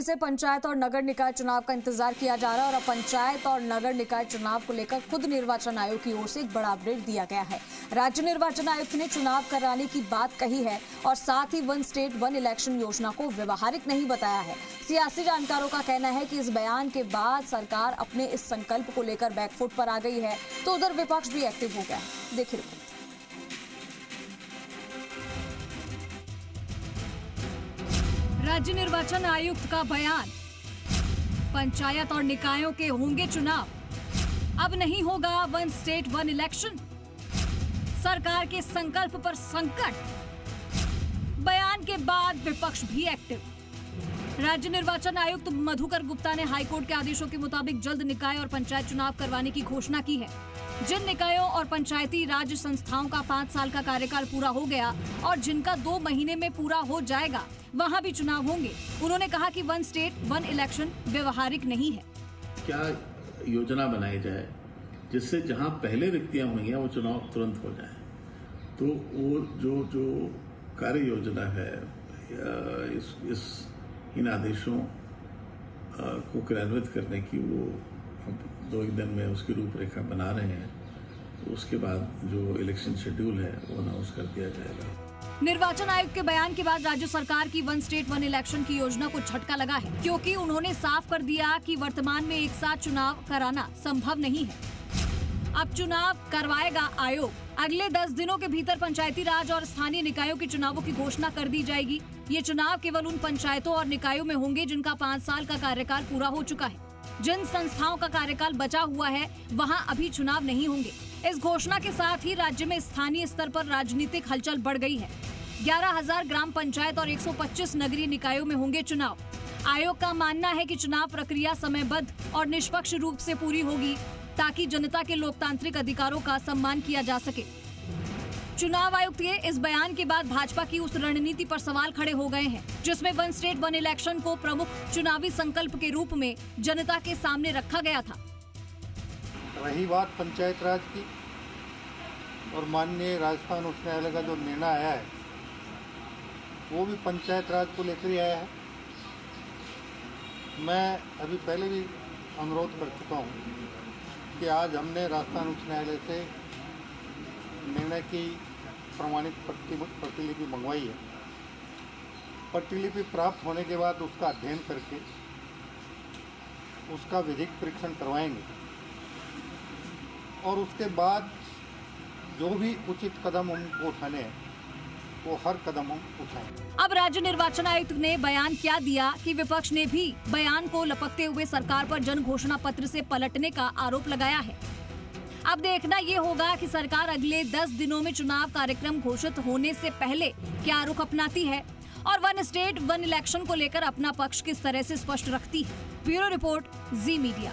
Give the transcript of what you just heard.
से पंचायत और नगर निकाय चुनाव का इंतजार किया जा रहा है और अब पंचायत और नगर निकाय चुनाव को लेकर खुद निर्वाचन आयोग की ओर से एक बड़ा अपडेट दिया गया है। राज्य निर्वाचन आयुक्त ने चुनाव कराने की बात कही है और साथ ही वन स्टेट वन इलेक्शन योजना को व्यवहारिक नहीं बताया है। सियासी जानकारों का कहना है कि इस बयान के बाद सरकार अपने इस संकल्प को लेकर बैकफुट पर आ गई है, तो उधर विपक्ष भी एक्टिव हो गया है। देखिए रिपोर्ट। राज्य निर्वाचन आयुक्त का बयान, पंचायत और निकायों के होंगे चुनाव, अब नहीं होगा वन स्टेट वन इलेक्शन, सरकार के संकल्प पर संकट, बयान के बाद विपक्ष भी एक्टिव। राज्य निर्वाचन आयुक्त मधुकर गुप्ता ने हाईकोर्ट के आदेशों के मुताबिक जल्द निकाय और पंचायत चुनाव करवाने की घोषणा की है। जिन निकायों और पंचायती राज संस्थाओं का 5 साल का कार्यकाल पूरा हो गया और जिनका 2 महीने में पूरा हो जाएगा, वहां भी चुनाव होंगे। उन्होंने कहा कि वन स्टेट वन इलेक्शन व्यवहारिक नहीं है। क्या योजना बनाई जाए जिससे जहां पहले रिक्तियां हुई हैं वो चुनाव तुरंत हो जाए। तो वो जो कार्य योजना है इन आदेशों को क्रियान्वित करने की वो हम 2 दिन में उसकी रूपरेखा बना रहे हैं। उसके बाद जो इलेक्शन शेड्यूल है वो अनाउंस कर दिया जाएगा। निर्वाचन आयोग के बयान के बाद राज्य सरकार की वन स्टेट वन इलेक्शन की योजना को झटका लगा है, क्योंकि उन्होंने साफ कर दिया कि वर्तमान में एक साथ चुनाव कराना संभव नहीं है। अब चुनाव करवाएगा आयोग। अगले 10 दिनों के भीतर पंचायती राज और स्थानीय निकायों के चुनावों की घोषणा कर दी जाएगी। ये चुनाव केवल उन पंचायतों और निकायों में होंगे जिनका 5 साल का कार्यकाल पूरा हो चुका है। जिन संस्थाओं का कार्यकाल बचा हुआ है वहां अभी चुनाव नहीं होंगे। इस घोषणा के साथ ही राज्य में स्थानीय स्तर पर राजनीतिक हलचल बढ़ गई है। 11,000 ग्राम पंचायत और 125 नगरीय निकायों में होंगे चुनाव। आयोग का मानना है कि चुनाव प्रक्रिया समयबद्ध और निष्पक्ष रूप से पूरी होगी, ताकि जनता के लोकतांत्रिक अधिकारों का सम्मान किया जा सके। चुनाव आयुक्त के इस बयान के बाद भाजपा की उस रणनीति पर सवाल खड़े हो गए हैं जिसमें वन स्टेट वन इलेक्शन को प्रमुख चुनावी संकल्प के रूप में जनता के सामने रखा गया था। रही बात पंचायत राज की और माननीय राजस्थान उच्च न्यायालय का जो निर्णय आया है वो भी पंचायत राज को लेकर ही आया है। मैं अभी पहले भी अनुरोध कर चुका हूँ कि आज हमने राजस्थान उच्च न्यायालय से निर्णय की प्रमाणित प्रतिलिपि मंगवाई है। प्रतिलिपि प्राप्त होने के बाद उसका अध्ययन करके उसका विधिक परीक्षण करवाएंगे और उसके बाद जो भी उचित कदम हमको उठाने हैं वो हर कदम हम उठाएंगे। अब राज्य निर्वाचन आयुक्त ने बयान क्या दिया कि विपक्ष ने भी बयान को लपकते हुए सरकार पर जन घोषणा पत्र से पलटने का आरोप लगाया है। अब देखना ये होगा कि सरकार अगले 10 दिनों में चुनाव कार्यक्रम घोषित होने से पहले क्या रुख अपनाती है और वन स्टेट वन इलेक्शन को लेकर अपना पक्ष किस तरह से स्पष्ट रखती है। ब्यूरो रिपोर्ट, जी मीडिया।